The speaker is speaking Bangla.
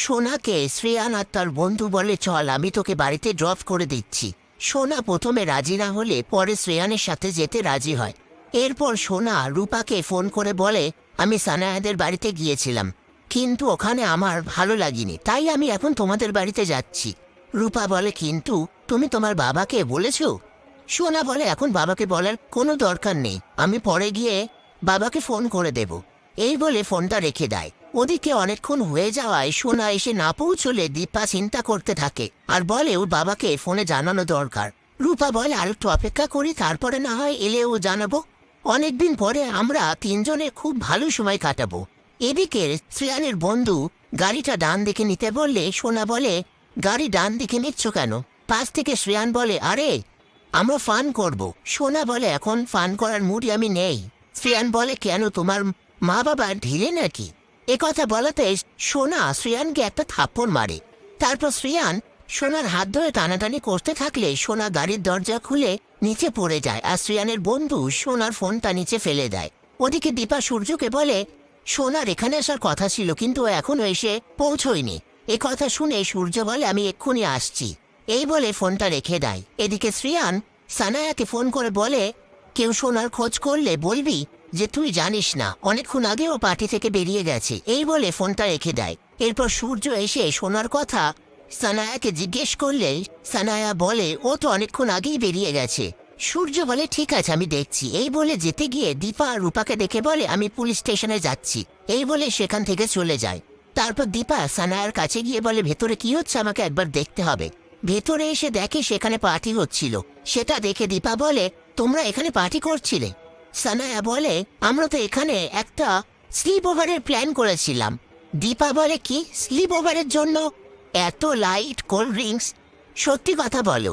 সোনাকে শ্রেয়ান আর তার বন্ধু বলে, চল আমি তোকে বাড়িতে ড্রপ করে দিচ্ছি। সোনা প্রথমে রাজি না হলে পরে শ্রেয়ানের সাথে যেতে রাজি হয়। এরপর সোনা রূপাকে ফোন করে বলে, আমি সানায়াদের বাড়িতে গিয়েছিলাম, কিন্তু ওখানে আমার ভালো লাগেনি, তাই আমি এখন তোমাদের বাড়িতে যাচ্ছি। রূপা বলে, কিন্তু তুমি তোমার বাবাকে বলেছো? সোনা বলে, এখন বাবাকে বলার কোনো দরকার নেই, আমি পরে গিয়ে বাবাকে ফোন করে দেব। এই বলে ফোনটা রেখে দেয়। ওদিকে অনেকক্ষণ হয়ে যাওয়ায় সোনা এসে না পৌঁছলে দীপা চিন্তা করতে থাকে আর বলে ওর বাবাকে ফোনে জানানো দরকার। রূপা বলে, আর একটু অপেক্ষা করি, তারপরে না হয় এলেও জানাবো। অনেকদিন পরে আমরা তিনজনে খুব ভালো সময় কাটাবো। এদিকে শ্রেয়ানের বন্ধু গাড়িটা ডান দিকে নিতে বললে সোনা বলে, গাড়ি ডান দিকে নিচ্ছ কেন? পাশ থেকে শ্রেয়ান বলে, আরে আমরা ফান করব। সোনা বলে, এখন ফান করার মুডে আমি নেই। শ্রেয়ান বলে, কেন, তোমার মা বাবা ঢিলে নাকি? একথা বলাতে সোনা শ্রেয়ানকে একটা থাপ্পড় মারে। তারপর শ্রেয়ান সোনার হাত ধরে টানাটানি করতে থাকলে সোনা গাড়ির দরজা খুলে নিচে পড়ে যায় আর শ্রেয়ানের বন্ধু সোনার ফোনটা নিচে ফেলে দেয়। ওদিকে দীপা সূর্যকে বলে, সোনার এখানে আসার কথা ছিল, কিন্তু ও এখনো এসে পৌঁছয়নি। এ কথা শুনে সূর্য বলে, আমি এক্ষুনি আসছি। এই বলে ফোনটা রেখে দেয়। এদিকে শ্রেয়ান সানায়াকে ফোন করে বলে, কেউ সোনার খোঁজ করলে বলবি যে তুই জানিস না, অনেকক্ষণ আগে ও পার্টি থেকে বেরিয়ে গেছে। এই বলে ফোনটা রেখে দেয়। এরপর সূর্য এসে সোনার কথা সানায়াকে জিজ্ঞেস করলে সানায়া বলে, ও তো অনেকক্ষণ আগেই বেরিয়ে গেছে। সূর্য বলে, ঠিক আছে আমি দেখছি। এই বলে যেতে গিয়ে দীপা আর রূপাকে দেখে বলে, আমি পুলিশ স্টেশনে যাচ্ছি। এই বলে সেখান থেকে চলে যায়। তারপর দীপা সানায়ার কাছে গিয়ে বলে, ভেতরে কি হচ্ছে আমাকে একবার দেখতে হবে। ভেতরে এসে দেখে সেখানে পার্টি হচ্ছিল। সেটা দেখে দীপা বলে, তোমরা এখানে পার্টি করছিলে? সানায়া বলে, আমরা তো এখানে একটা স্লিপ ওভারের প্ল্যান করেছিলাম। দীপা বলে, কি স্লিপ ওভারের জন্য এত লাইট কোল্ড ড্রিঙ্কস? সত্যি কথা বলো,